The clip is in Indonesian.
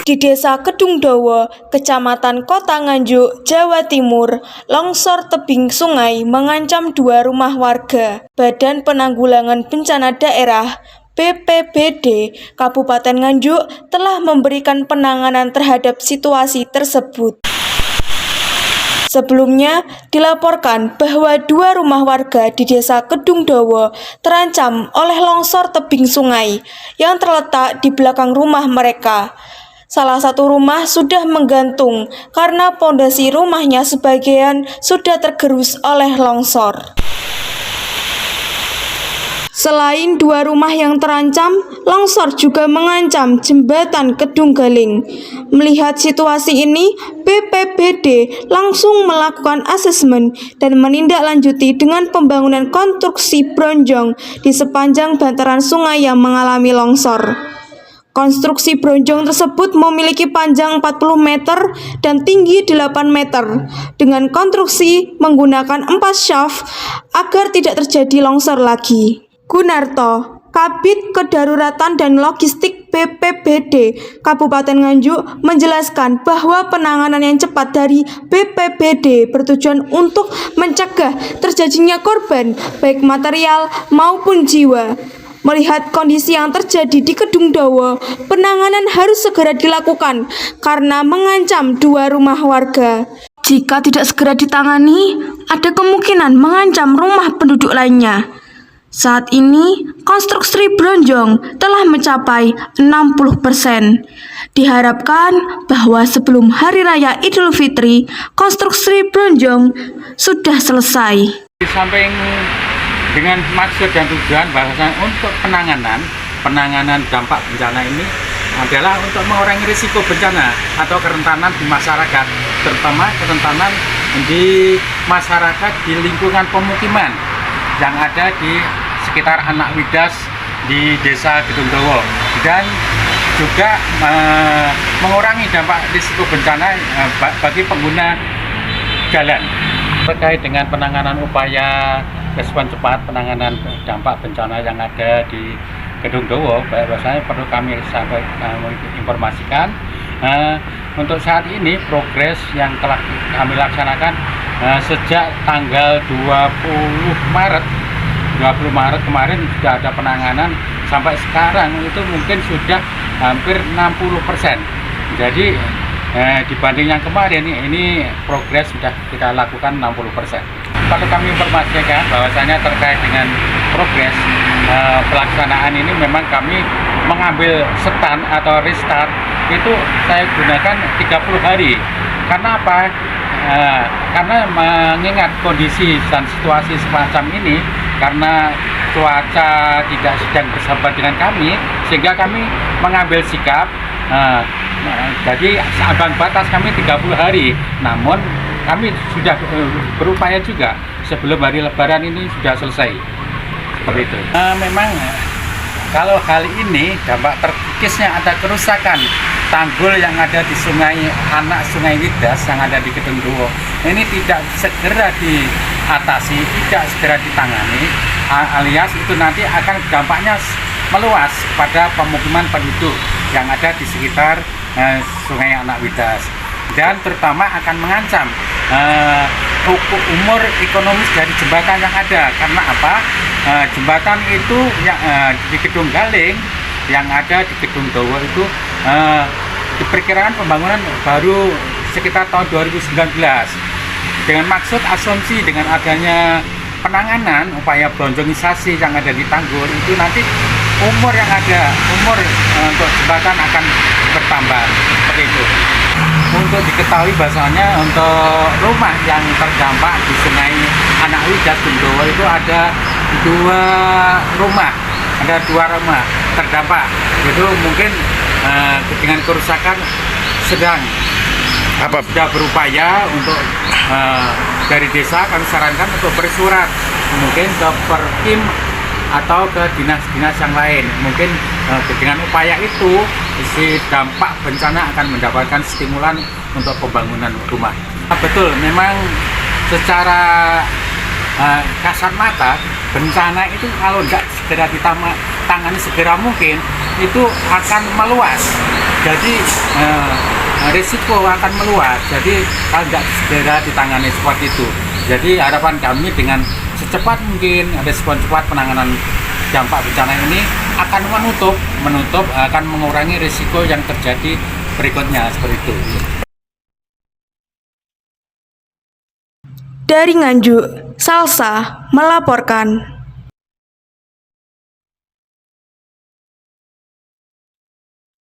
Di Desa Kedungdowo, Kecamatan Kota Nganjuk, Jawa Timur, longsor tebing sungai mengancam 2 rumah warga. Badan Penanggulangan Bencana Daerah BPBD Kabupaten Nganjuk telah memberikan penanganan terhadap situasi tersebut. Sebelumnya, dilaporkan bahwa 2 rumah warga di Desa Kedungdowo terancam oleh longsor tebing sungai yang terletak di belakang rumah mereka. Salah satu rumah sudah menggantung karena pondasi rumahnya sebagian sudah tergerus oleh longsor. Selain 2 rumah yang terancam, longsor juga mengancam jembatan Kedung Galing. Melihat situasi ini, BPBD langsung melakukan asesmen dan menindaklanjuti dengan pembangunan konstruksi bronjong di sepanjang bantaran sungai yang mengalami longsor. Konstruksi bronjong tersebut memiliki panjang 40 meter dan tinggi 8 meter dengan konstruksi menggunakan 4 shaft agar tidak terjadi longsor lagi. Gunarto, Kabid Kedaruratan dan Logistik BPBD Kabupaten Nganjuk menjelaskan bahwa penanganan yang cepat dari BPBD bertujuan untuk mencegah terjadinya korban baik material maupun jiwa. Melihat kondisi yang terjadi di Kedungdowo, penanganan harus segera dilakukan karena mengancam 2 rumah warga. Jika tidak segera ditangani, ada kemungkinan mengancam rumah penduduk lainnya. Saat ini, konstruksi bronjong telah mencapai 60%. Diharapkan bahwa sebelum Hari Raya Idul Fitri, konstruksi bronjong sudah selesai. Di samping dengan maksud dan tujuan bahwasanya untuk penanganan dampak bencana ini adalah untuk mengurangi risiko bencana atau kerentanan di masyarakat, terutama kerentanan di masyarakat di lingkungan pemukiman yang ada di sekitar Anak Widas di Desa Kedungdowo, dan juga mengurangi dampak risiko bencana bagi pengguna jalan. Terkait dengan penanganan upaya respon cepat penanganan dampak bencana yang ada di Kedungdowo, bahwasanya perlu kami informasikan untuk saat ini progres yang telah kami laksanakan sejak tanggal 20 Maret kemarin sudah ada penanganan, sampai sekarang itu mungkin sudah hampir 60%. Jadi dibanding yang kemarin ini progres sudah kita lakukan 60%. Perlu kami informasikan bahwasanya terkait dengan progres pelaksanaan ini memang kami mengambil stand atau restart itu saya gunakan 30 hari. Karena apa? Karena mengingat kondisi dan situasi semacam ini, karena cuaca tidak sedang bersahabat dengan kami, sehingga kami mengambil sikap jadi ambang batas kami 30 hari. Namun kami sudah berupaya juga sebelum hari Lebaran ini sudah selesai. Seperti itu. Memang kalau hal ini dampak terkikisnya ada kerusakan tanggul yang ada di Sungai Widas yang ada di Kedungdowo, ini tidak segera diatasi, tidak segera ditangani, alias itu nanti akan dampaknya meluas pada pemukiman penduduk yang ada di sekitar Sungai Anak Widas, dan terutama akan mengancam umur ekonomis dari jembatan yang ada. Karena apa? Jembatan itu yang di Kedung Galing yang ada di Kedungdowo itu diperkirakan pembangunan baru sekitar tahun 2019. Dengan maksud asumsi dengan adanya penanganan upaya bronjongisasi yang ada di tanggul itu nanti umur untuk jembatan akan bertambah, seperti itu. Untuk diketahui bahasanya untuk rumah yang terdampak di Sungai Anak Widas Kedungdowo itu ada 2 rumah terdampak. Itu mungkin dengan kerusakan sedang. Sudah berupaya untuk dari desa kami sarankan untuk bersurat mungkin ke Perkim atau ke dinas-dinas yang lain. Mungkin dengan upaya itu si dampak bencana akan mendapatkan stimulan untuk pembangunan rumah. Betul, memang secara kasat mata, bencana itu kalau tidak segera ditangani segera mungkin itu akan meluas. Jadi risiko akan meluas. Jadi kalau tidak segera ditangani seperti itu. Jadi harapan kami dengan secepat mungkin respon cepat penanganan dampak bencana ini akan menutup akan mengurangi risiko yang terjadi berikutnya seperti itu. Dari Nganjuk, Salsa melaporkan.